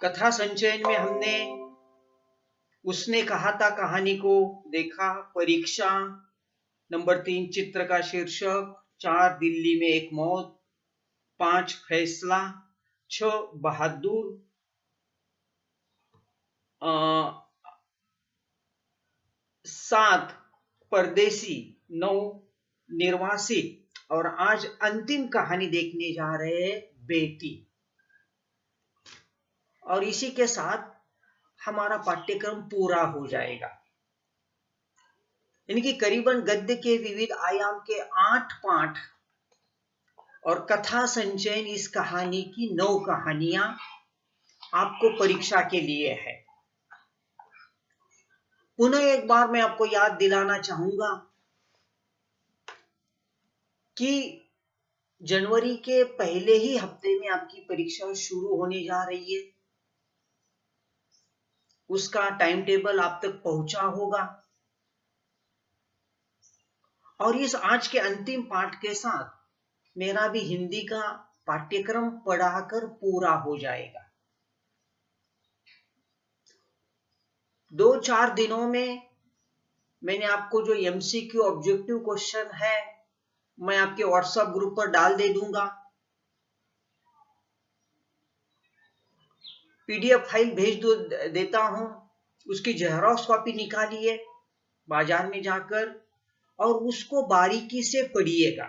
कथा संचयन में हमने उसने कहा था कहानी को देखा। परीक्षा नंबर 3, चित्र का शीर्षक, 4 दिल्ली में एक मौत, 5 फैसला, 6 बहादुर, 7 परदेसी, 9 निर्वासित और आज अंतिम कहानी देखने जा रहे हैं बेटी। और इसी के साथ हमारा पाठ्यक्रम पूरा हो जाएगा। यानी कि करीबन गद्य के विविध आयाम के 8 पाठ और कथा संचयन इस कहानी की 9 कहानियां आपको परीक्षा के लिए है। पुनः एक बार मैं आपको याद दिलाना चाहूंगा कि जनवरी के पहले ही हफ्ते में आपकी परीक्षा शुरू होने जा रही है। उसका टाइम टेबल आप तक पहुंचा होगा और इस आज के अंतिम पाठ के साथ मेरा भी हिंदी का पाठ्यक्रम पढ़ाकर पूरा हो जाएगा। 2-4 दिनों में मैंने आपको जो एमसीक्यू ऑब्जेक्टिव क्वेश्चन है मैं आपके व्हाट्सएप ग्रुप पर डाल दे दूंगा। पीडीएफ फाइल भेज देता हूं, उसकी जेरॉक्स कॉपी निकालिए बाजार में जाकर और उसको बारीकी से पढ़िएगा।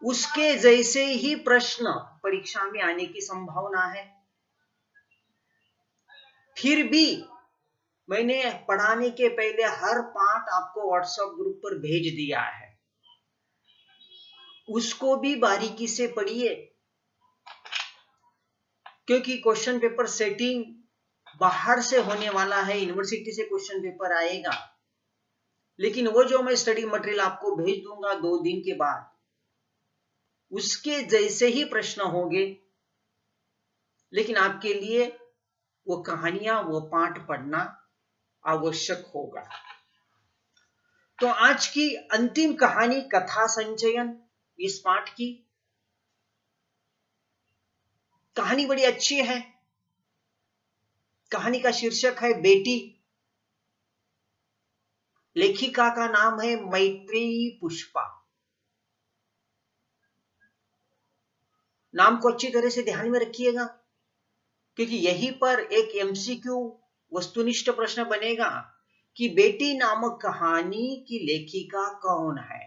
उसके जैसे ही प्रश्न परीक्षा में आने की संभावना है। फिर भी मैंने पढ़ाने के पहले हर पाठ आपको व्हाट्सएप ग्रुप पर भेज दिया है, उसको भी बारीकी से पढ़िए, क्योंकि क्वेश्चन पेपर सेटिंग बाहर से होने वाला है, यूनिवर्सिटी से क्वेश्चन पेपर आएगा। लेकिन वो जो मैं स्टडी मटेरियल आपको भेज दूंगा 2 दिन के बाद, उसके जैसे ही प्रश्न होंगे, लेकिन आपके लिए वो कहानियां, वो पाठ पढ़ना आवश्यक होगा। तो आज की अंतिम कहानी कथा संचयन, इस पाठ की कहानी बड़ी अच्छी है। कहानी का शीर्षक है बेटी। लेखिका का नाम है मैत्रेयी पुष्पा। नाम को अच्छी तरह से ध्यान में रखिएगा, क्योंकि यहीं पर एक एमसीक्यू वस्तुनिष्ठ प्रश्न बनेगा कि बेटी नामक कहानी की लेखिका कौन है।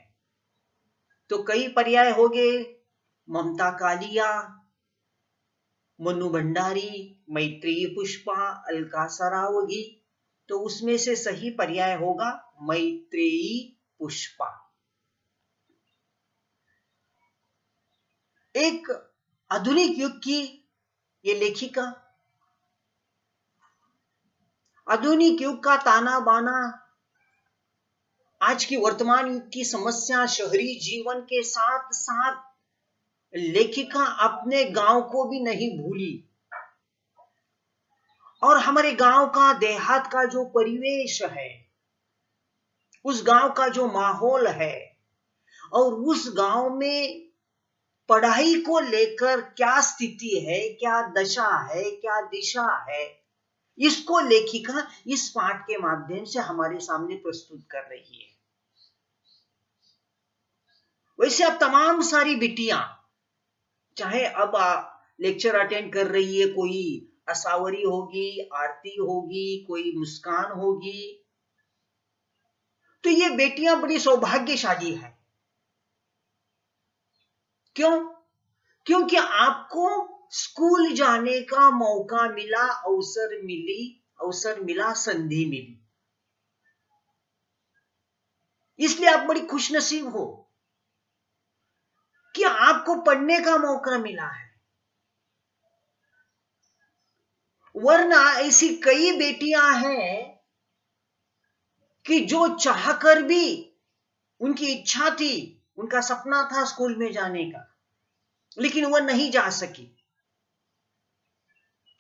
तो कई पर्याय हो गए, ममता कालिया, मनु भंडारी, मैत्रेयी पुष्पा, अलका सरावगी। तो उसमें से सही पर्याय होगा मैत्रेयी पुष्पा। एक आधुनिक युग की ये लेखिका, आधुनिक युग का ताना बाना, आज की वर्तमान युग की समस्या, शहरी जीवन के साथ साथ लेखिका अपने गांव को भी नहीं भूली। और हमारे गांव का, देहात का जो परिवेश है, उस गांव का जो माहौल है और उस गांव में पढ़ाई को लेकर क्या स्थिति है, क्या दशा है, क्या दिशा है, इसको लेखिका इस पाठ के माध्यम से हमारे सामने प्रस्तुत कर रही है। वैसे अब तमाम सारी बिटियां, चाहे अब लेक्चर अटेंड कर रही है, कोई असावरी होगी, आरती होगी, कोई मुस्कान होगी, तो ये बेटियां बड़ी सौभाग्यशाली है। क्यों? क्योंकि आपको स्कूल जाने का मौका मिला, अवसर मिला, संधि मिली। इसलिए आप बड़ी खुशनसीब हो कि आपको पढ़ने का मौका मिला है। वरना ऐसी कई बेटियां हैं कि जो चाहकर भी, उनकी इच्छा थी, उनका सपना था स्कूल में जाने का, लेकिन वह नहीं जा सकी।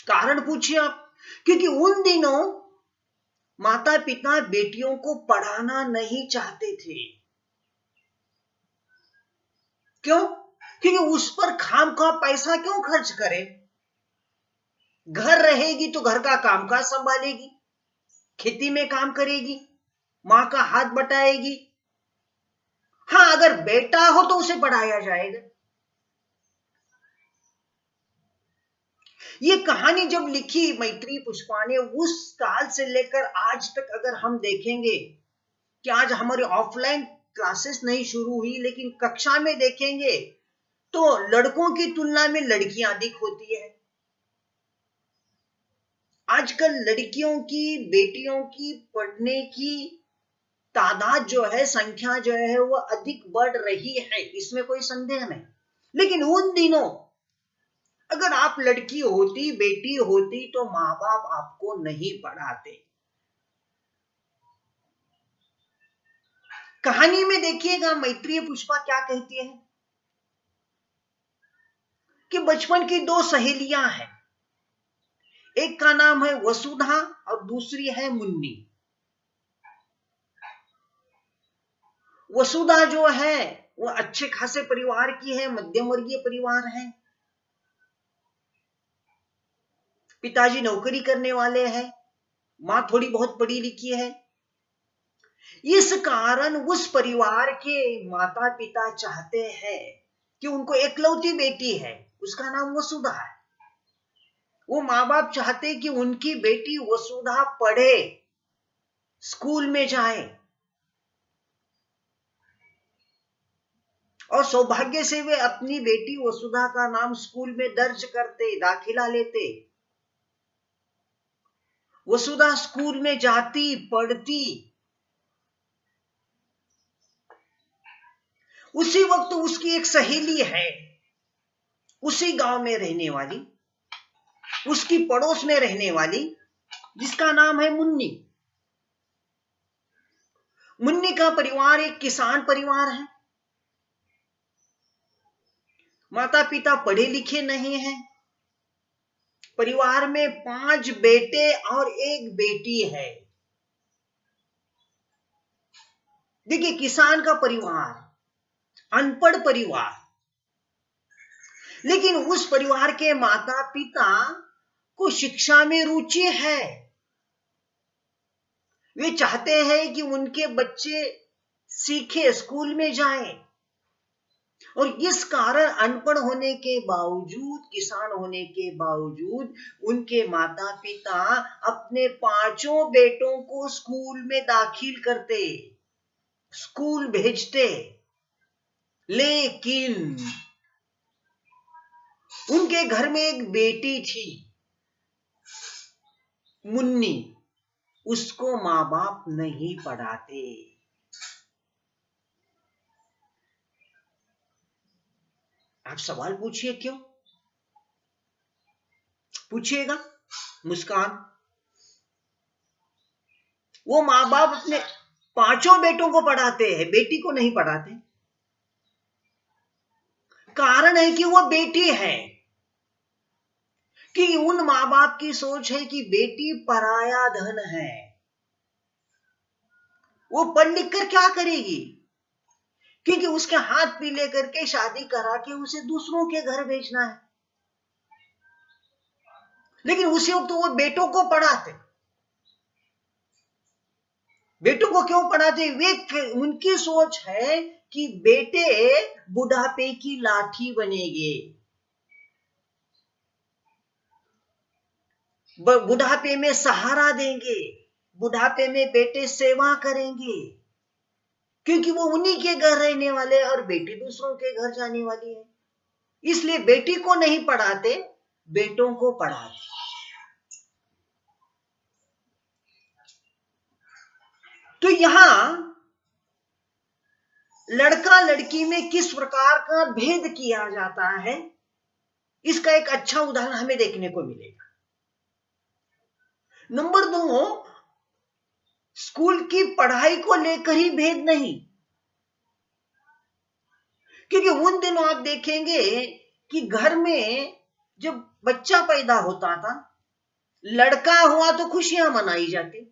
कारण पूछिए आप, क्योंकि उन दिनों माता पिता बेटियों को पढ़ाना नहीं चाहते थे। क्यों? क्योंकि उस पर खामखा पैसा क्यों खर्च करे? घर रहेगी तो घर का कामकाज संभालेगी, खेती में काम करेगी, मां का हाथ बटाएगी। हाँ, अगर बेटा हो तो उसे पढ़ाया जाएगा। ये कहानी जब लिखी मैत्रेयी पुष्पा ने, उस काल से लेकर आज तक अगर हम देखेंगे कि आज हमारी ऑफलाइन क्लासेस नहीं शुरू हुई, लेकिन कक्षा में देखेंगे तो लड़कों की तुलना में लड़कियां अधिक होती है। आजकल लड़कियों की, बेटियों की पढ़ने की तादाद जो है, संख्या जो है वो अधिक बढ़ रही है, इसमें कोई संदेह नहीं। लेकिन उन दिनों अगर आप लड़की होती, बेटी होती, तो माँ बाप आपको नहीं पढ़ाते। कहानी में देखिएगा मैत्रेयी पुष्पा क्या कहती है कि बचपन की दो सहेलियां हैं, एक का नाम है वसुधा और दूसरी है मुन्नी। वसुधा जो है वो अच्छे खासे परिवार की है, मध्यम वर्गीय परिवार है, पिताजी नौकरी करने वाले हैं, मां थोड़ी बहुत पढ़ी लिखी है। इस कारण उस परिवार के माता पिता चाहते हैं कि उनको एकलौती बेटी है, उसका नाम वसुधा है, वो माँ बाप चाहते कि उनकी बेटी वसुधा पढ़े, स्कूल में जाए, और सौभाग्य से वे अपनी बेटी वसुधा का नाम स्कूल में दर्ज करते, दाखिला लेते। वसुधा स्कूल में जाती, पढ़ती। उसी वक्त उसकी एक सहेली है, उसी गांव में रहने वाली, उसकी पड़ोस में रहने वाली, जिसका नाम है मुन्नी। मुन्नी का परिवार एक किसान परिवार है, माता पिता पढ़े लिखे नहीं हैं, परिवार में 5 बेटे और 1 बेटी है। देखिए, किसान का परिवार, अनपढ़ परिवार, लेकिन उस परिवार के माता पिता को शिक्षा में रुचि है। वे चाहते हैं कि उनके बच्चे सीखे, स्कूल में जाएं, और इस कारण अनपढ़ होने के बावजूद, किसान होने के बावजूद, उनके माता पिता अपने 5 बेटों को स्कूल में दाखिल करते, स्कूल भेजते। लेकिन उनके घर में एक बेटी थी, मुन्नी, उसको माँ बाप नहीं पढ़ाते। आप सवाल पूछिए, क्यों? पूछिएगा मुस्कान। वो माँ बाप अपने 5 बेटों को पढ़ाते हैं, बेटी को नहीं पढ़ाते। कारण है कि वो बेटी है, कि उन माँ बाप की सोच है कि बेटी पराया धन है, वो पढ़ लिख कर क्या करेगी, क्योंकि उसके हाथ पीले करके शादी करा के उसे दूसरों के घर भेजना है। लेकिन उसी वक्त वो बेटों को पढ़ाते। बेटों को क्यों पढ़ाते? वे, उनकी सोच है कि बेटे बुढ़ापे की लाठी बनेंगे, बुढ़ापे में सहारा देंगे, बुढ़ापे में बेटे सेवा करेंगे, क्योंकि वो उन्हीं के घर रहने वाले और बेटी दूसरों के घर जाने वाली है। इसलिए बेटी को नहीं पढ़ाते, बेटों को पढ़ाते। तो यहां लड़का लड़की में किस प्रकार का भेद किया जाता है, इसका एक अच्छा उदाहरण हमें देखने को मिलेगा। नंबर 2, स्कूल की पढ़ाई को लेकर ही भेद नहीं, क्योंकि उन दिनों आप देखेंगे कि घर में जब बच्चा पैदा होता था, लड़का हुआ तो खुशियां मनाई जाती,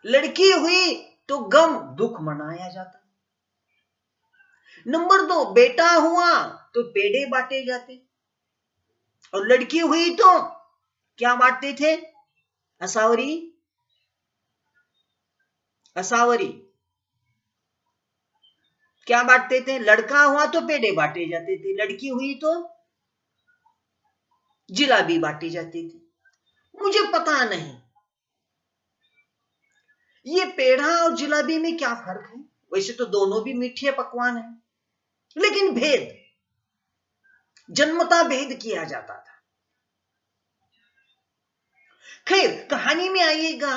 लड़की हुई तो गम दुख मनाया जाता। नंबर 2, बेटा हुआ तो पेड़े बांटे जाते, और लड़की हुई तो क्या बांटते थे? असावरी, असावरी क्या बांटते थे? लड़का हुआ तो पेड़े बांटे जाते थे, लड़की हुई तो जिलाबी बांटी जाती थी। मुझे पता नहीं ये पेड़ा और जिलाबी में क्या फर्क है। वैसे तो दोनों भी मीठे पकवान हैं, लेकिन भेद, जन्मता भेद किया जाता था। खैर, कहानी में आइएगा।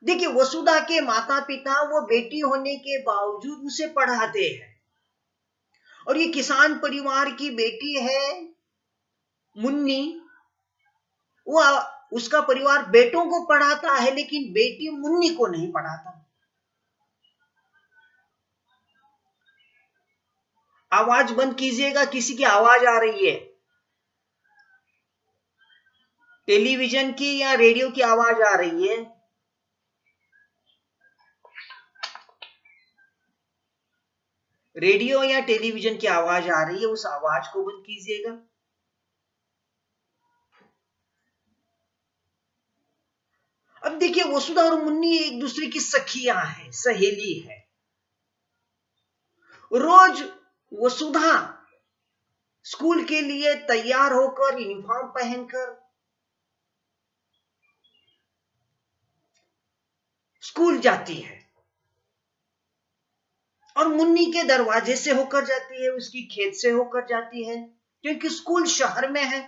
देखिए, वसुधा के माता पिता वो बेटी होने के बावजूद उसे पढ़ाते हैं, और ये किसान परिवार की बेटी है मुन्नी, वो उसका परिवार बेटों को पढ़ाता है, लेकिन बेटी मुन्नी को नहीं पढ़ाता। आवाज बंद कीजिएगा, किसी की आवाज आ रही है, टेलीविजन की या रेडियो की आवाज आ रही है। रेडियो या टेलीविजन की आवाज आ रही है, उस आवाज को बंद कीजिएगा। अब देखिए, वसुधा और मुन्नी एक दूसरे की सखियां हैं, सहेली है। रोज वसुधा स्कूल के लिए तैयार होकर, यूनिफॉर्म पहनकर स्कूल जाती है, और मुन्नी के दरवाजे से होकर जाती है, उसकी खेत से होकर जाती है, क्योंकि स्कूल शहर में है।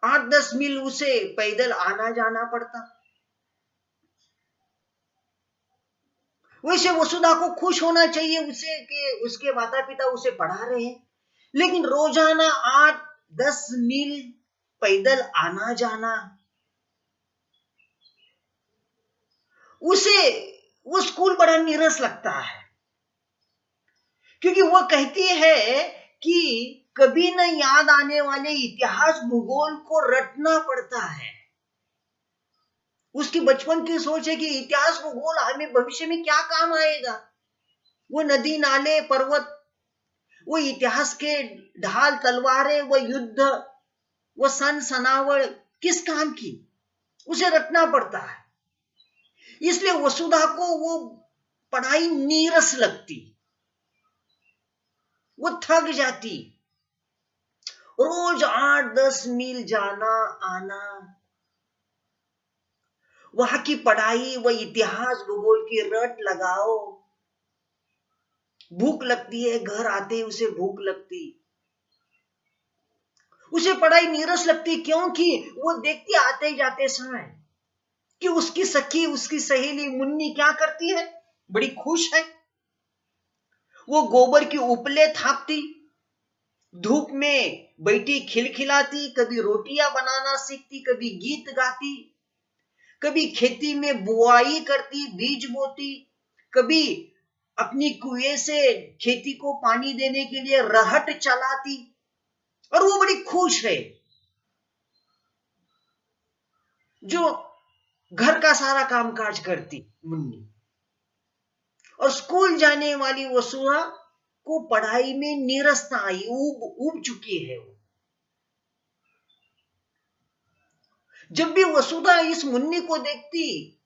8-10 मील उसे पैदल आना जाना पड़ता। वैसे वसुधा को खुश होना चाहिए उसे कि उसके माता पिता उसे पढ़ा रहे हैं, लेकिन रोजाना 8-10 मील पैदल आना जाना उसे, वो स्कूल बड़ा नीरस लगता है, क्योंकि वो कहती है कि कभी न याद आने वाले इतिहास भूगोल को रटना पड़ता है। उसकी बचपन की सोच है कि इतिहास भूगोल हमें भविष्य में क्या काम आएगा। वो नदी नाले पर्वत, वो इतिहास के ढाल तलवारें, वो युद्ध, वो सन सनावड़ किस काम की, उसे रटना पड़ता है। इसलिए वसुधा को वो पढ़ाई नीरस लगती, वो थक जाती। रोज 8-10 मील जाना आना, वहां की पढ़ाई, वह इतिहास भूगोल की रट लगाओ। भूख लगती है, घर आते उसे भूख लगती, उसे पढ़ाई नीरस लगती, क्योंकि वो देखती आते जाते समय कि उसकी सखी, उसकी सहेली मुन्नी क्या करती है, बड़ी खुश है। वो गोबर की उपले थापती, धूप में बैठी खिलखिलाती, कभी रोटियां बनाना सीखती, कभी गीत गाती, कभी खेती में बुआई करती, बीज बोती, कभी अपनी कुएं से खेती को पानी देने के लिए रहट चलाती, और वो बड़ी खुश है। जो घर का सारा कामकाज करती मुन्नी, और स्कूल जाने वाली वसुधा को पढ़ाई में नीरसता आई, ऊब चुकी है वो। जब भी वसुधा इस मुन्नी को देखती,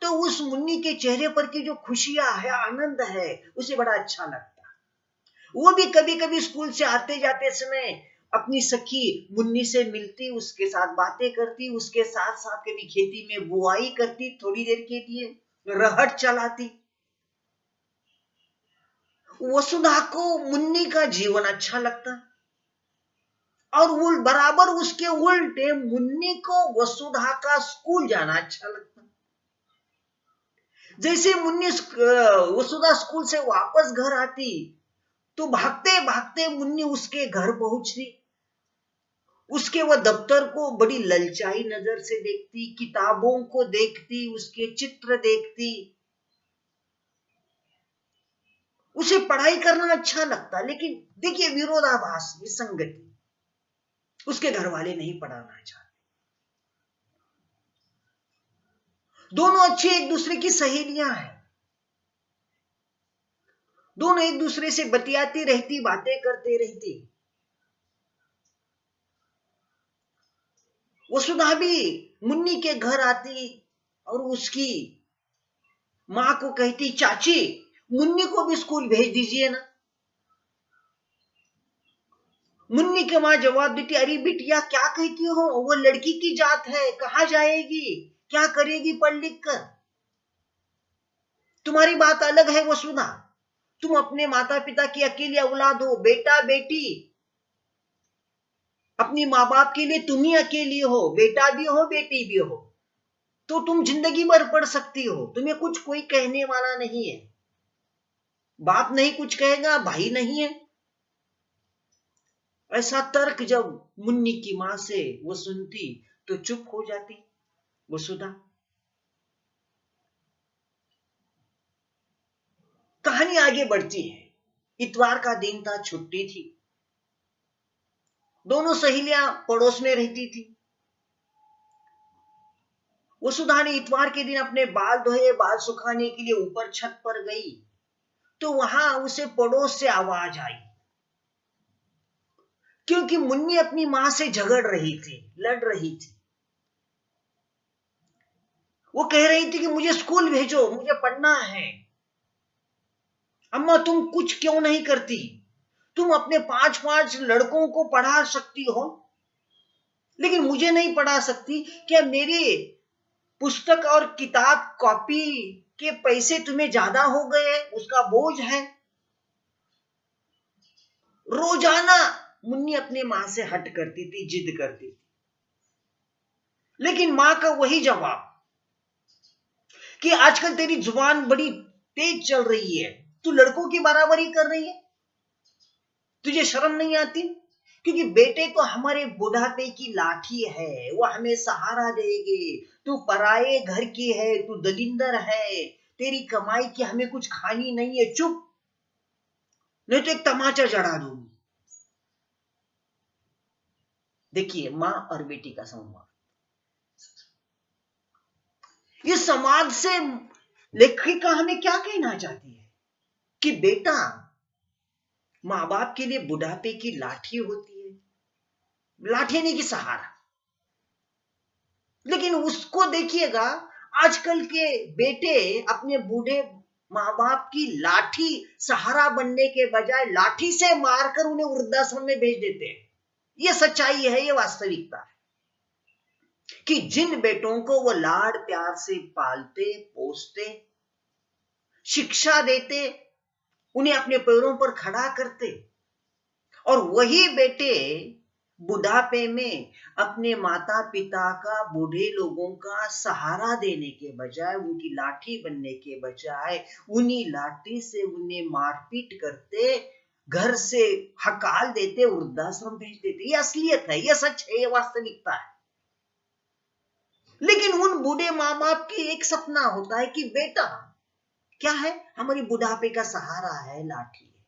तो उस मुन्नी के चेहरे पर की जो खुशियां है, आनंद है, उसे बड़ा अच्छा लगता। वो भी कभी कभी स्कूल से आते जाते समय अपनी सखी मुन्नी से मिलती, उसके साथ बातें करती, उसके साथ साथ कभी खेती में बुआई करती, थोड़ी देर के लिए रहट चलाती। वसुधा को मुन्नी का जीवन अच्छा लगता, और बराबर उसके उल्टे मुन्नी को वसुधा का स्कूल जाना अच्छा लगता। जैसे मुन्नी वसुधा स्कूल से वापस घर आती, तो भागते भागते मुन्नी उसके घर पहुंचती, उसके वह दफ्तर को बड़ी ललचाई नजर से देखती, किताबों को देखती, उसके चित्र देखती। उसे पढ़ाई करना अच्छा लगता, लेकिन देखिए विरोधाभास, विसंगति, उसके घर वाले नहीं पढ़ाना चाहते। दोनों अच्छे एक दूसरे की सहेलियां हैं, दोनों एक दूसरे से बतियाती रहती, बातें करते रहती। वसुधा भी मुन्नी के घर आती और उसकी मां को कहती, चाची मुन्नी को भी स्कूल भेज दीजिए ना। मुन्नी की मां जवाब देती, अरे बिटिया क्या कहती हो, वो लड़की की जात है, कहां जाएगी, क्या करेगी पढ़ लिख कर। तुम्हारी बात अलग है वसुधा, तुम अपने माता पिता की अकेली औलाद हो, बेटा बेटी अपनी माँ बाप के लिए तुम ही अकेली हो, बेटा भी हो बेटी भी हो, तो तुम जिंदगी भर पढ़ सकती हो, तुम्हें कुछ कोई कहने वाला नहीं है, बाप नहीं कुछ कहेगा, भाई नहीं है। ऐसा तर्क जब मुन्नी की मां से वो सुनती तो चुप हो जाती वसुधा। कहानी आगे बढ़ती है। इतवार का दिन था, छुट्टी थी, दोनों सहेलियां पड़ोस में रहती थी। वसुधा ने इतवार के दिन अपने बाल धोए, बाल सुखाने के लिए ऊपर छत पर गई तो वहां उसे पड़ोस से आवाज आई, क्योंकि मुन्नी अपनी मां से झगड़ रही थी, लड़ रही थी। वो कह रही थी कि मुझे स्कूल भेजो, मुझे पढ़ना है। अम्मा तुम कुछ क्यों नहीं करती, तुम अपने 5-5 लड़कों को पढ़ा सकती हो, लेकिन मुझे नहीं पढ़ा सकती। क्या मेरे पुस्तक और किताब कॉपी के पैसे तुम्हें ज्यादा हो गए, उसका बोझ है। रोजाना मुन्नी अपने मां से हट करती थी, जिद करती थी, लेकिन मां का वही जवाब कि आजकल तेरी जुबान बड़ी तेज चल रही है, तू लड़कों की बराबरी कर रही है, तुझे शर्म नहीं आती। क्योंकि बेटे तो हमारे बुढ़ापे की लाठी है, वो हमें सहारा देगी, तू पराये घर की है, तू दलिंदर है, तेरी कमाई की हमें कुछ खानी नहीं है, चुप, नहीं तो एक तमाचा जड़ा दूंगी। देखिए मां और बेटी का संवाद। इस संवाद से लेखिका हमें क्या कहना चाहती है कि बेटा मां बाप के लिए बुढ़ापे की लाठी होती है, लाठी नहीं कि सहारा। लेकिन उसको देखिएगा, आजकल के बेटे अपने बूढ़े माँ बाप की लाठी सहारा बनने के बजाय लाठी से मारकर उन्हें वृद्धाश्रम में भेज देते हैं। ये सच्चाई है, ये वास्तविकता है कि जिन बेटों को वो लाड प्यार से पालते पोसते, शिक्षा देते, उन्हें अपने पैरों पर खड़ा करते, और वही बेटे बुढ़ापे में अपने माता पिता का, बूढ़े लोगों का सहारा देने के बजाय, उनकी लाठी बनने के बजाय उन्हीं लाठी से उन्हें मारपीट करते, घर से हकाल देते, वृद्धाश्रम भेज देते। ये असलियत है, ये सच है, ये वास्तविकता है। लेकिन उन बूढ़े माँ बाप की एक सपना होता है कि बेटा क्या है, हमारी बुढ़ापे का सहारा है, लाठी है।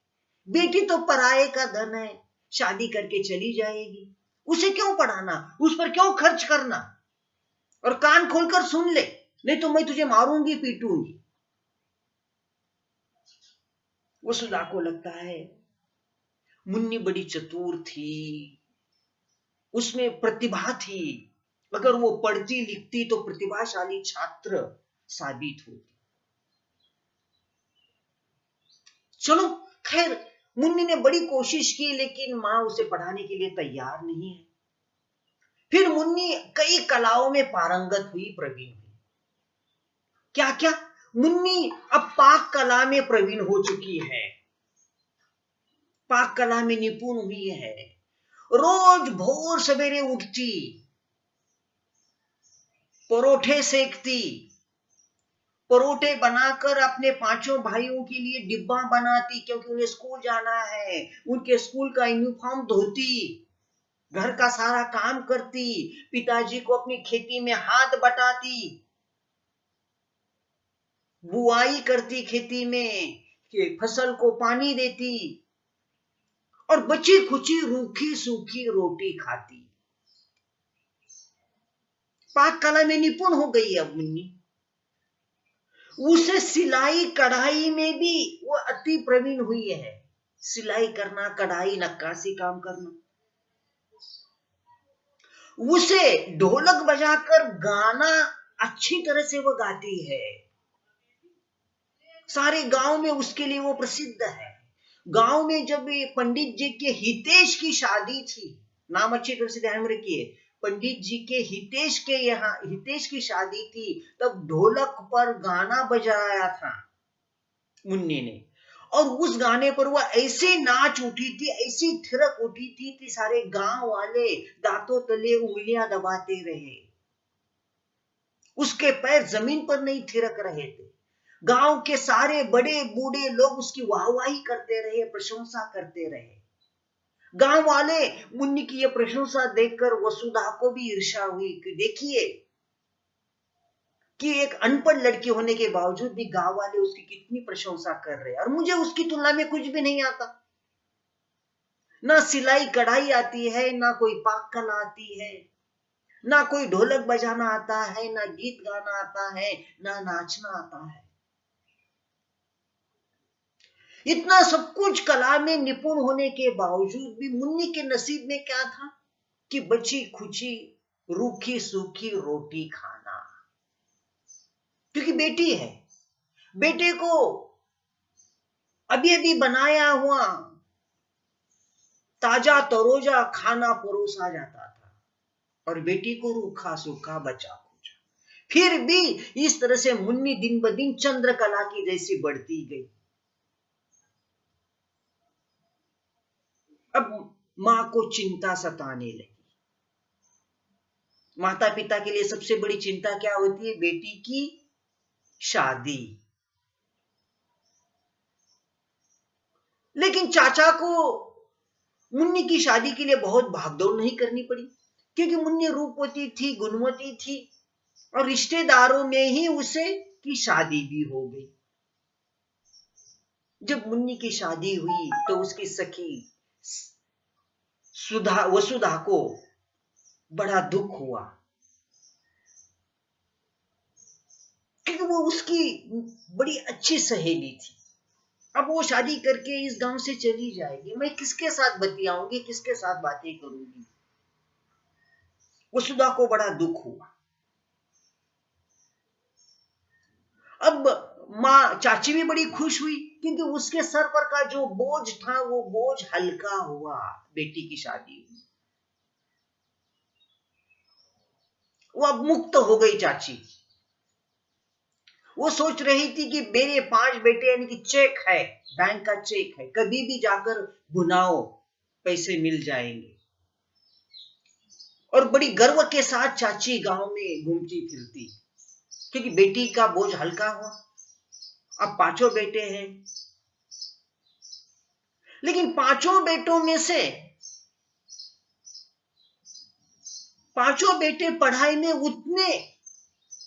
बेटी तो पराये का धन है, शादी करके चली जाएगी, उसे क्यों पढ़ाना, उस पर क्यों खर्च करना, और कान खोलकर सुन ले, नहीं तो मैं तुझे मारूंगी पीटूंगी। वसुधा को लगता है मुन्नी बड़ी चतुर थी, उसमें प्रतिभा थी, अगर वो पढ़ती लिखती तो प्रतिभाशाली छात्र साबित होती। चलो खैर, मुन्नी ने बड़ी कोशिश की, लेकिन मां उसे पढ़ाने के लिए तैयार नहीं है। फिर मुन्नी कई कलाओं में पारंगत हुई, प्रवीण हुई। क्या क्या, मुन्नी अब पाक कला में प्रवीण हो चुकी है, पाक कला में निपुण हुई है। रोज भोर सवेरे उठती, परोठे सेकती, परोठे बनाकर अपने 5 भाइयों के लिए डिब्बा बनाती, क्योंकि उन्हें स्कूल जाना है, उनके स्कूल का यूनिफॉर्म धोती, घर का सारा काम करती, पिताजी को अपनी खेती में हाथ बटाती, बुआई करती खेती में, कि फसल को पानी देती, और बची खुची रूखी सूखी रोटी खाती। पाक कला में निपुण हो गई अब मुन्नी। उसे सिलाई कढ़ाई में भी वो अति प्रवीण हुई है। सिलाई करना, कढ़ाई, नक्काशी काम करना। उसे ढोलक बजाकर गाना अच्छी तरह से वो गाती है। सारे गांव में उसके लिए वो प्रसिद्ध है। गांव में जब पंडित जी के हितेश की शादी थी, नाम अच्छी तरह से ध्यान में रखिए, पंडित जी के यहाँ हितेश की शादी थी, तब ढोलक पर गाना बजाया था मुन्नी ने, और उस गाने पर वह ऐसे नाच उठी थी, ऐसी थिरक उठी थी कि सारे गांव वाले दांतों तले उंगलियां दबाते रहे। उसके पैर जमीन पर नहीं थिरक रहे थे। गांव के सारे बड़े बूढ़े लोग उसकी वाहवाही करते रहे, प्रशंसा करते रहे। गांव वाले मुन्नी की यह प्रशंसा देखकर वसुधा को भी ईर्ष्या हुई कि देखिए कि एक अनपढ़ लड़की होने के बावजूद भी गांव वाले उसकी कितनी प्रशंसा कर रहे हैं, और मुझे उसकी तुलना में कुछ भी नहीं आता। ना सिलाई कढ़ाई आती है, ना कोई पाक कला आती है, ना कोई ढोलक बजाना आता है, ना गीत गाना आता है, ना नाचना आता है। इतना सब कुछ कला में निपुण होने के बावजूद भी मुन्नी के नसीब में क्या था कि बची खुची रूखी सूखी रोटी खाना। क्योंकि बेटी है, बेटे को अभी अभी बनाया हुआ ताजा तरोजा खाना परोसा जाता था, और बेटी को रूखा सूखा बचा खुचा। फिर भी इस तरह से मुन्नी दिन ब दिन चंद्रकला की जैसी बढ़ती गई। अब मां को चिंता सताने लगी। माता पिता के लिए सबसे बड़ी चिंता क्या होती है? बेटी की शादी। लेकिन चाचा को मुन्नी की शादी के लिए बहुत भागदौड़ नहीं करनी पड़ी, क्योंकि मुन्नी रूपवती थी, गुणवती थी, और रिश्तेदारों में ही उसे की शादी भी हो गई। जब मुन्नी की शादी हुई तो उसकी सखी वसुधा को बड़ा दुख हुआ, क्योंकि वो उसकी बड़ी अच्छी सहेली थी। अब वो शादी करके इस गांव से चली जाएगी, मैं किसके साथ बतियाऊंगी, किसके साथ बातें करूंगी? वसुधा को बड़ा दुख हुआ। अब माँ चाची भी बड़ी खुश हुई, क्योंकि उसके सर पर का जो बोझ था वो बोझ हल्का हुआ, बेटी की शादी हुई। वो अब मुक्त हो गई चाची। वो सोच रही थी कि मेरे 5 बेटे, यानी कि चेक है, बैंक का चेक है, कभी भी जाकर भुनाओ, पैसे मिल जाएंगे। और बड़ी गर्व के साथ चाची गांव में घूमती फिरती, क्योंकि बेटी का बोझ हल्का हुआ। अब 5 बेटे हैं, लेकिन 5 बेटों में से 5 बेटे पढ़ाई में उतने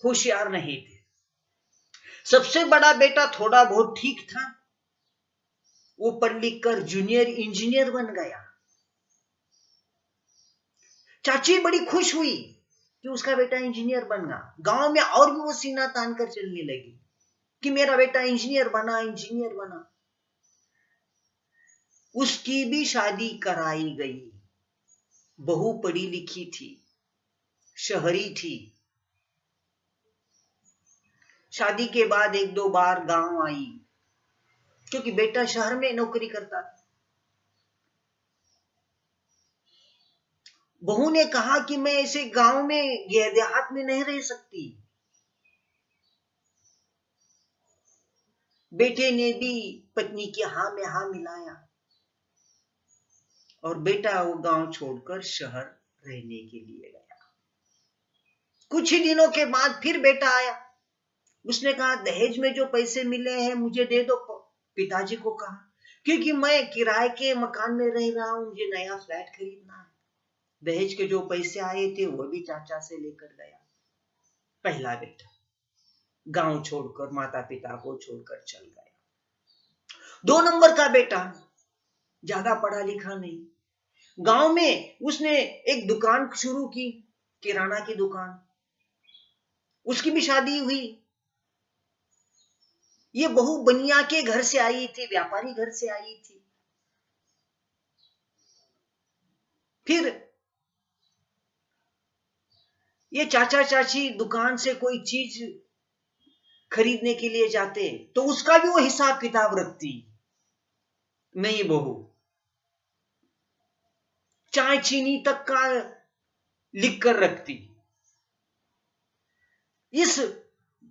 होशियार नहीं थे। सबसे बड़ा बेटा थोड़ा बहुत ठीक था, वो पढ़ लिख कर जूनियर इंजीनियर बन गया। चाची बड़ी खुश हुई कि उसका बेटा इंजीनियर बन गया। गांव में और भी वो सीना तान कर चलने लगी कि मेरा बेटा इंजीनियर बना, इंजीनियर बना। उसकी भी शादी कराई गई। बहू पढ़ी लिखी थी, शहरी थी। शादी के बाद 1-2 बार गांव आई, क्योंकि बेटा शहर में नौकरी करता था। बहू ने कहा कि मैं ऐसे गांव में देहात में नहीं रह सकती। बेटे ने भी पत्नी की हाँ में हाँ मिलाया, और बेटा वो गांव छोड़कर शहर रहने के लिए गया। कुछ ही दिनों के बाद फिर बेटा आया। उसने कहा दहेज में जो पैसे मिले हैं मुझे दे दो। पिताजी को कहा, क्योंकि मैं किराए के मकान में रह रहा हूं, मुझे नया फ्लैट खरीदना है। दहेज के जो पैसे आए थे वो भी चाचा से लेकर गया। पहला बेटा गांव छोड़कर, माता पिता को छोड़कर चल गया। 2 नंबर का बेटा ज्यादा पढ़ा लिखा नहीं, गांव में उसने एक दुकान शुरू की, किराना की दुकान। उसकी भी शादी हुई। ये बहू बनिया के घर से आई थी, व्यापारी घर से आई थी। फिर ये चाचा चाची दुकान से कोई चीज खरीदने के लिए जाते तो उसका भी वो हिसाब किताब रखती। नहीं, बहू चाय चीनी तक का लिख कर रखती। इस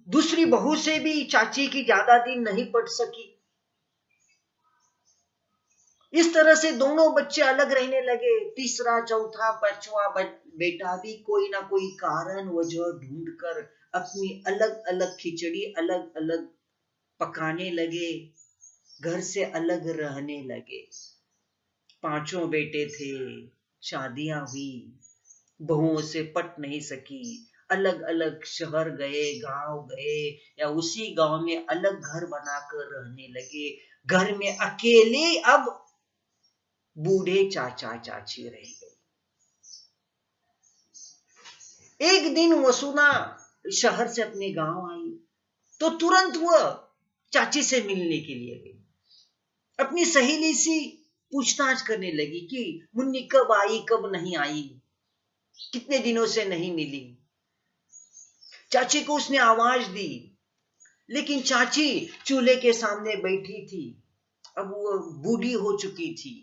दूसरी बहू से भी चाची की ज्यादा दिन नहीं पट सकी। इस तरह से दोनों बच्चे अलग रहने लगे। तीसरा चौथा पांचवा बेटा भी कोई ना कोई कारण वजह ढूंढकर अपनी अलग अलग खिचड़ी अलग अलग पकाने लगे, घर से अलग रहने लगे। पांचों बेटे थे, शादियां हुई, बहुओं से पट नहीं सकी, अलग अलग शहर गए, गांव गए, या उसी गांव में अलग घर बनाकर रहने लगे। घर में अकेले अब बूढ़े चाचा चाची रह गए। एक दिन वसुधा शहर से अपने गांव आई तो तुरंत वह चाची से मिलने के लिए गई। अपनी सहेली से पूछताछ करने लगी कि मुन्नी कब आई, कब नहीं आई, कितने दिनों से नहीं मिली। चाची को उसने आवाज दी, लेकिन चाची चूल्हे के सामने बैठी थी। अब वो बूढ़ी हो चुकी थी।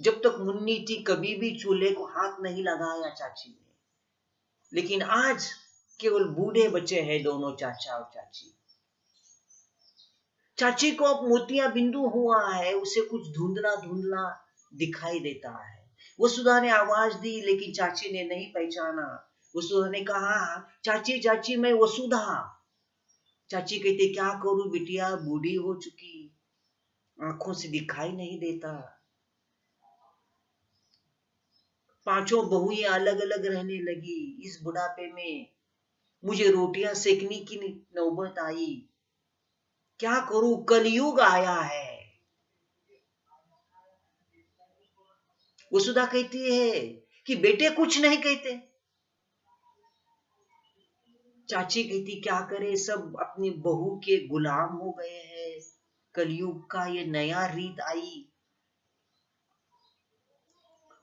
जब तक मुन्नी थी कभी भी चूल्हे को हाथ नहीं लगाया चाची ने, लेकिन आज केवल बूढ़े बच्चे हैं दोनों, चाचा और चाची। चाची को अब मोतिया बिंदु हुआ है, उसे कुछ धुंधला धुंधला दिखाई देता है। वसुधा ने आवाज दी, लेकिन चाची ने नहीं पहचाना। वसुधा ने कहा, चाची चाची मैं वसुधा। चाची कहते, क्या करूं बिटिया, बूढ़ी हो चुकी, आंखों से दिखाई नहीं देता। पांचों बहुएं अलग अलग रहने लगी। इस बुढ़ापे में मुझे रोटियां सेकने की नौबत आई। क्या करूं, कलयुग आया है। वसुधा कहती है कि बेटे कुछ नहीं कहते। चाची कहती, क्या करे, सब अपनी बहू के गुलाम हो गए हैं। कलयुग का ये नया रीत आई।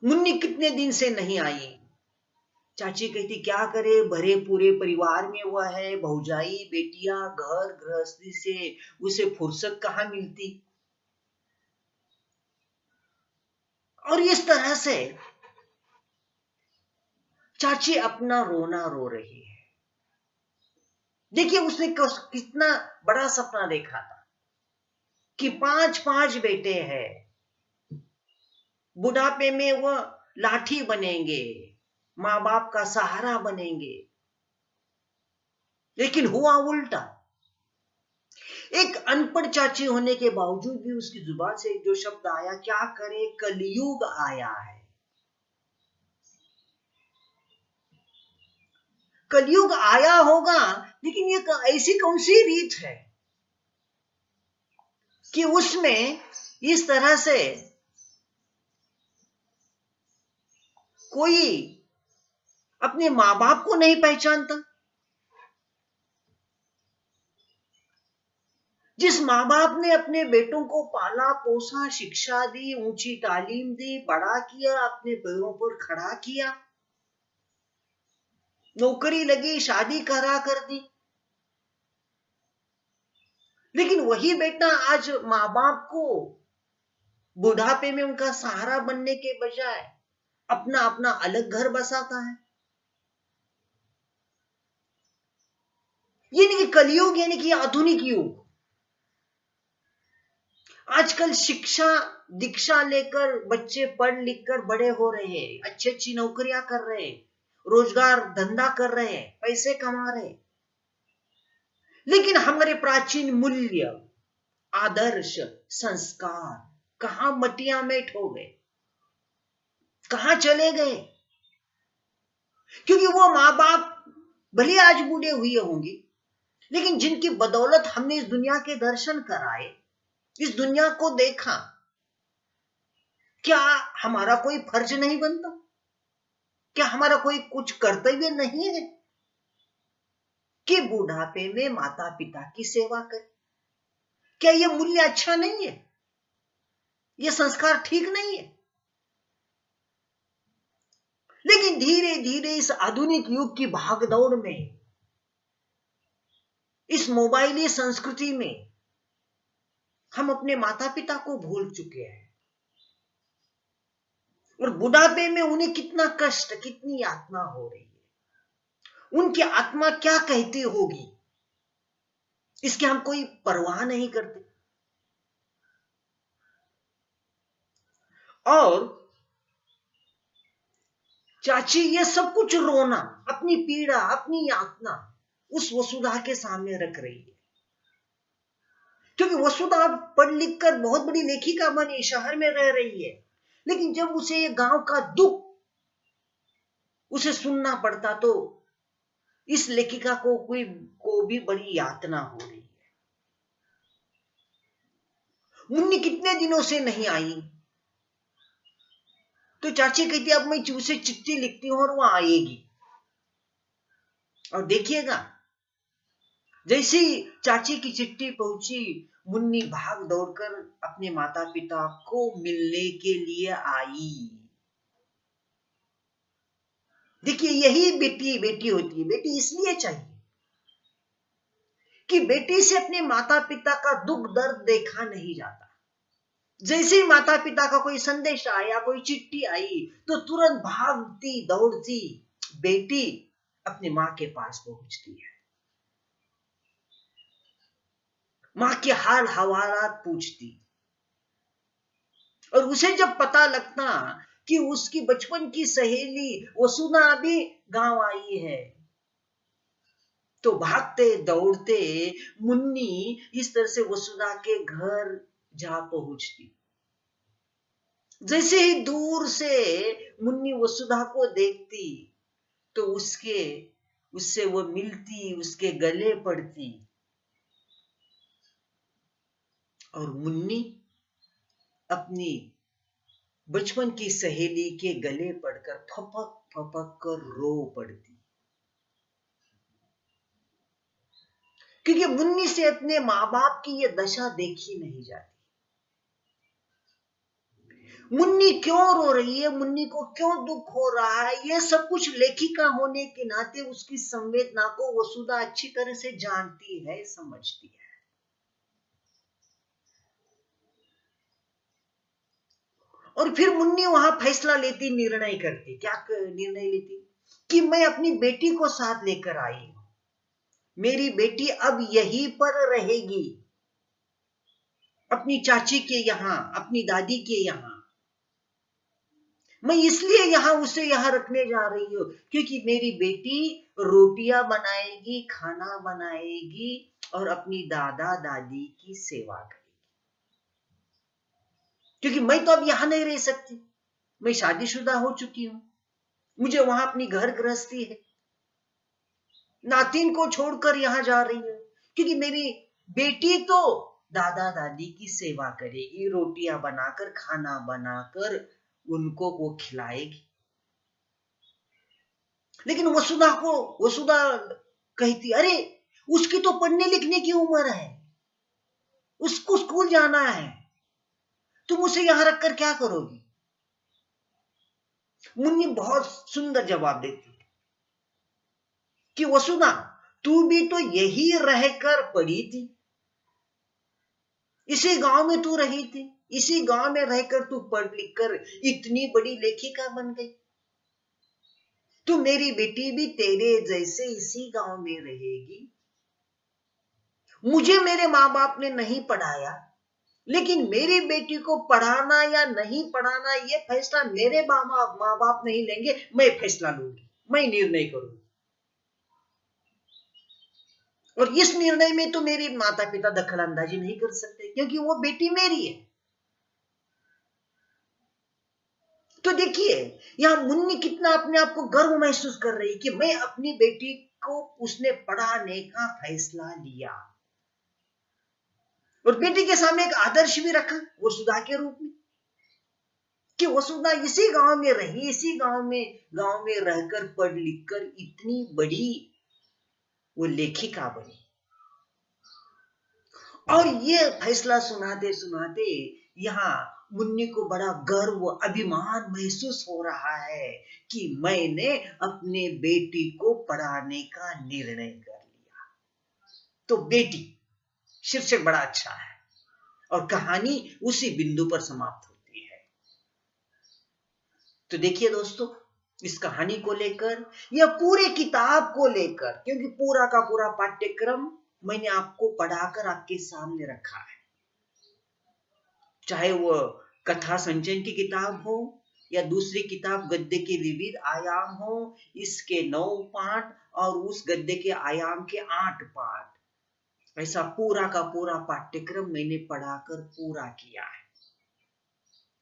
मुन्नी कितने दिन से नहीं आई। चाची कहती, क्या करे, भरे पूरे परिवार में हुआ है, भौजाई बेटियां, घर गृहस्थी से उसे फुर्सत कहाँ मिलती। और इस तरह से चाची अपना रोना रो रही है। देखिए उसने कितना बड़ा सपना देखा था कि 5 बेटे हैं, बुढ़ापे में वह लाठी बनेंगे, माँ बाप का सहारा बनेंगे। लेकिन हुआ उल्टा। एक अनपढ़ चाची होने के बावजूद भी उसकी जुबान से जो शब्द आया, क्या करे, कलयुग आया है। कलयुग आया होगा, लेकिन ये ऐसी कौन सी रीत है कि उसमें इस तरह से कोई अपने माँ बाप को नहीं पहचानता। जिस माँ बाप ने अपने बेटों को पाला पोसा, शिक्षा दी, ऊंची तालीम दी, बड़ा किया, अपने पैरों पर खड़ा किया, नौकरी लगी, शादी करा कर दी, लेकिन वही बेटा आज माँ बाप को बुढ़ापे में उनका सहारा बनने के बजाय अपना अपना अलग घर बसाता है। यानी कि कलयुग, यानी कि आधुनिक युग। आजकल शिक्षा दीक्षा लेकर बच्चे पढ़ लिख कर बड़े हो रहे हैं, अच्छी अच्छी नौकरियां कर रहे हैं, रोजगार धंधा कर रहे हैं, पैसे कमा रहे हैं, लेकिन हमारे प्राचीन मूल्य, आदर्श, संस्कार कहां मटिया में ठो गए, कहां चले गए। क्योंकि वो माँ बाप भले आज बूढ़े हुए होंगे, लेकिन जिनकी बदौलत हमने इस दुनिया के दर्शन कराए, इस दुनिया को देखा, क्या हमारा कोई फर्ज नहीं बनता? क्या हमारा कोई कुछ कर्तव्य नहीं है कि बुढ़ापे में माता पिता की सेवा करें? क्या ये मूल्य अच्छा नहीं है? ये संस्कार ठीक नहीं है? लेकिन धीरे धीरे इस आधुनिक युग की भागदौड़ में, इस मोबाइली संस्कृति में हम अपने माता पिता को भूल चुके हैं। और बुढ़ापे में उन्हें कितना कष्ट, कितनी यातना हो रही है, उनकी आत्मा क्या कहती होगी, इसकी हम कोई परवाह नहीं करते। और चाची ये सब कुछ रोना, अपनी पीड़ा, अपनी यातना उस वसुधा के सामने रख रही है, क्योंकि वसुधा पढ़ लिख कर बहुत बड़ी लेखिका बनी, शहर में रह रही है, लेकिन जब उसे ये गांव का दुख उसे सुनना पड़ता तो इस लेखिका को भी बड़ी यातना हो रही है। मुन्नी कितने दिनों से नहीं आई, तो चाची कहती अब मैं उसे चिट्ठी लिखती हूं और वो आएगी। और देखिएगा, जैसे ही चाची की चिट्ठी पहुंची, मुन्नी भाग दौड़कर अपने माता पिता को मिलने के लिए आई। देखिए, यही बेटी बेटी होती है। बेटी इसलिए चाहिए कि बेटी से अपने माता पिता का दुख दर्द देखा नहीं जाता। जैसे ही माता पिता का कोई संदेश आया, कोई चिट्ठी आई, तो तुरंत भागती दौड़ती बेटी अपनी मां के पास पहुंचती है, मां के हाल हवालात पूछती। और उसे जब पता लगता कि उसकी बचपन की सहेली वसुधा अभी गांव आई है, तो भागते दौड़ते मुन्नी इस तरह से वसुधा के घर जा पहुंचती। जैसे ही दूर से मुन्नी वसुधा को देखती, तो उससे वो मिलती, उसके गले पड़ती। और मुन्नी अपनी बचपन की सहेली के गले पड़कर फपक फपक कर रो पड़ती, क्योंकि मुन्नी से अपने माँ बाप की ये दशा देखी नहीं जाती। मुन्नी क्यों रो रही है, मुन्नी को क्यों दुख हो रहा है, ये सब कुछ लेखिका होने के नाते उसकी संवेदना को वसुधा अच्छी तरह से जानती है, समझती है। और फिर मुन्नी वहां फैसला लेती, निर्णय करती। क्या निर्णय लेती? कि मैं अपनी बेटी को साथ लेकर आई हूं, मेरी बेटी अब यहीं पर रहेगी, अपनी चाची के यहां, अपनी दादी के यहां। मैं इसलिए उसे यहां रखने जा रही हूं क्योंकि मेरी बेटी रोटियां बनाएगी, खाना बनाएगी और अपनी दादा दादी की सेवा करेगी। क्योंकि मैं तो अब यहां नहीं रह सकती, मैं शादीशुदा हो चुकी हूं, मुझे वहां अपनी घर गृहस्थी है, नातिन को छोड़कर यहां जा रही हूं क्योंकि मेरी बेटी तो दादा दादी की सेवा करेगी, रोटियां बनाकर, खाना बनाकर उनको वो खिलाएगी। लेकिन वसुधा कहती, अरे उसकी तो पढ़ने लिखने की उम्र है, उसको स्कूल जाना है, तुम उसे यहां रखकर क्या करोगी? मुन्नी बहुत सुंदर जवाब देती कि वसुधा, तू भी तो यही रहकर पढ़ी थी, इसी गांव में तू रही थी, इसी गांव में रहकर तू पढ़ लिख कर इतनी बड़ी लेखिका बन गई। तो मेरी बेटी भी तेरे जैसे इसी गांव में रहेगी। मुझे मेरे माँ बाप ने नहीं पढ़ाया, लेकिन मेरी बेटी को पढ़ाना या नहीं पढ़ाना ये फैसला मेरे माँ बाप नहीं लेंगे, मैं फैसला लूंगी, मैं निर्णय करूंगी। और इस निर्णय में तो मेरे माता पिता दखल अंदाजी नहीं कर सकते, क्योंकि वो बेटी मेरी है। तो देखिए, यहां मुन्नी कितना अपने आप को गर्व महसूस कर रही कि मैं अपनी बेटी को उसने पढ़ाने का फैसला लिया। और बेटी के सामने एक आदर्श भी रखा वसुधा के रूप में, कि वसुधा इसी गांव में रही, इसी गांव में रहकर पढ़ लिख कर इतनी बड़ी वो लेखिका बनी। और ये फैसला सुनाते सुनाते यहाँ मुन्नी को बड़ा गर्व अभिमान महसूस हो रहा है कि मैंने अपने बेटी को पढ़ाने का निर्णय कर लिया। तो बेटी शीर्षक बड़ा अच्छा है और कहानी उसी बिंदु पर समाप्त होती है। तो देखिए दोस्तों, इस कहानी को लेकर या पूरे किताब को लेकर, क्योंकि पूरा का पूरा पाठ्यक्रम मैंने आपको पढ़ाकर आपके सामने रखा है, चाहे वो कथा संचयन की किताब हो या दूसरी किताब गद्य के विविध आयाम हो, इसके 9 पाठ और उस गद्य के आयाम के 8 पाठ, ऐसा पूरा का पूरा पाठ्यक्रम मैंने पढ़ाकर पूरा किया है।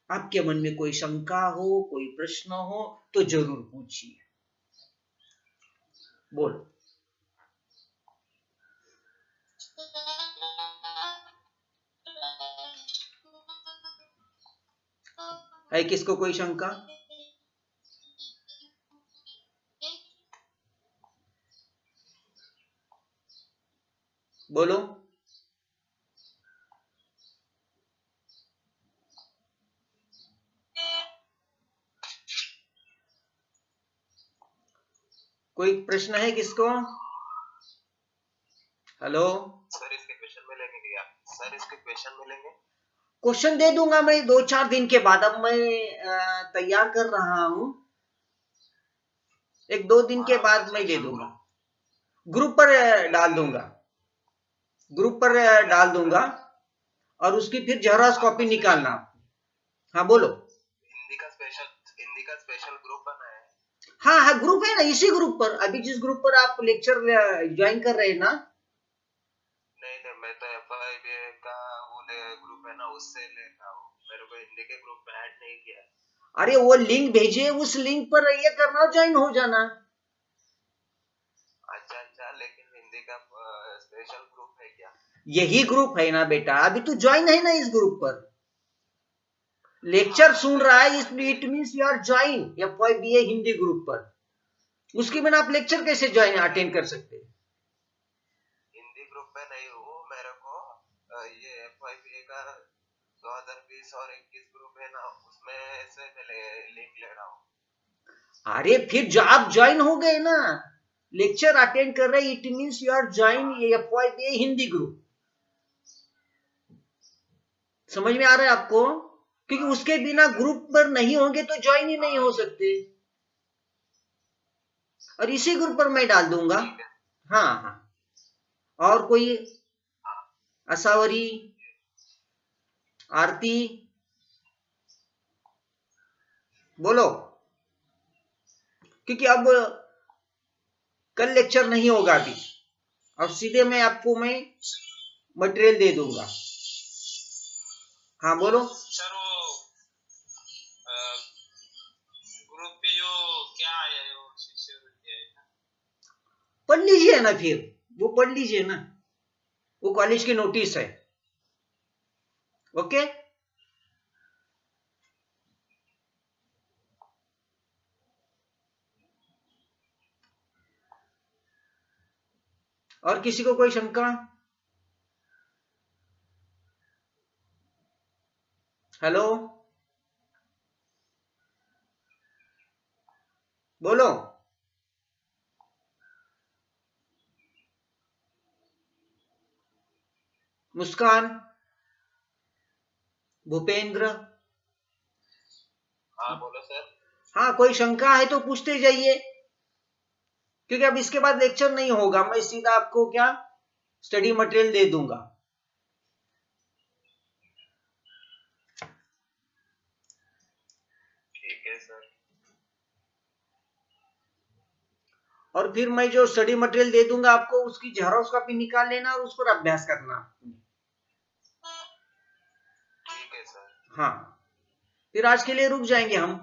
आपके मन में कोई शंका हो, कोई प्रश्न हो तो जरूर पूछिए। बोलो। है किसको कोई शंका? बोलो। कोई प्रश्न है किसको? हेलो सर, इसके क्वेश्चन मिलेंगे क्या? सर, इसके क्वेश्चन मिलेंगे? क्वेश्चन दे दूंगा मैं 2-4 दिन के बाद। अब मैं तैयार कर रहा हूं, 1-2 दिन के बाद मैं दे दूंगा। ग्रुप पर डाल दूंगा, ग्रुप पर डाल दूंगा और उसकी फिर जेरॉक्स कॉपी निकालना। हाँ बोलो। हिंदी का स्पेशल ग्रुप बना है? हाँ ग्रुप है ना, इसी ग्रुप पर, अभी जिस ग्रुप पर आप लेक्चर ज्वाइन कर रहे हैं ना। नहीं, मैं तो FIBA का वो ग्रुप है ना, उससे ले रहा हूँ। मेरे को हिंदी के ग्रुप में ऐड नहीं किया। अरे वो लिंक भेजिए, उस लिंक पर ये करना, ज्वाइन हो जाना। अच्छा, लेकिन हिंदी का स्पेशल ग्रुप है क्या? यही ग्रुप है ना बेटा, अभी तू ज्वाइन है ना इस ग्रुप पर, लेक्चर सुन रहा है, it means you are join FYBA Hindi group पर। उसके बिना आप लेक्चर कैसे ज्वाइन अटेंड कर सकते हैं? हिंदी ग्रुप पे नहीं हूँ, मेरे को ये FYBA का 2020 और 21 ग्रुप है ना, उसमें से मैं लिंक ले रहा हूँ। अरे फिर जो आप ज्वाइन हो गए ना, लेक्चर अटेंड कर रहे, it means you are join FYBA Hindi group. समझ में आ रहा है आपको? क्योंकि उसके बिना ग्रुप पर नहीं होंगे तो ज्वाइन ही नहीं हो सकते। और इसी ग्रुप पर मैं डाल दूंगा। हाँ। और कोई? असावरी, आरती, बोलो। क्योंकि अब कल लेक्चर नहीं होगा अभी, अब सीधे मैं आपको मटेरियल दे दूंगा। हाँ बोलो। सर, वो ग्रुप पे जो क्या आया है, वो शिष्यवृत्ति है ना? पढ़ लीजिए ना, फिर वो पढ़ लीजिए ना, वो कॉलेज की नोटिस है। ओके। और किसी को कोई शंका? हेलो बोलो। मुस्कान, भूपेंद्र। हाँ बोलो सर। हाँ कोई शंका है तो पूछते जाइए, क्योंकि अब इसके बाद लेक्चर नहीं होगा, मैं सीधा आपको क्या स्टडी मटेरियल दे दूंगा। ठीक है सर। और फिर मैं जो स्टडी मटेरियल दे दूंगा आपको, उसकी जेरॉक्स कॉपी निकाल लेना और उस पर अभ्यास करना। ठीक है सर। हाँ, फिर आज के लिए रुक जाएंगे हम।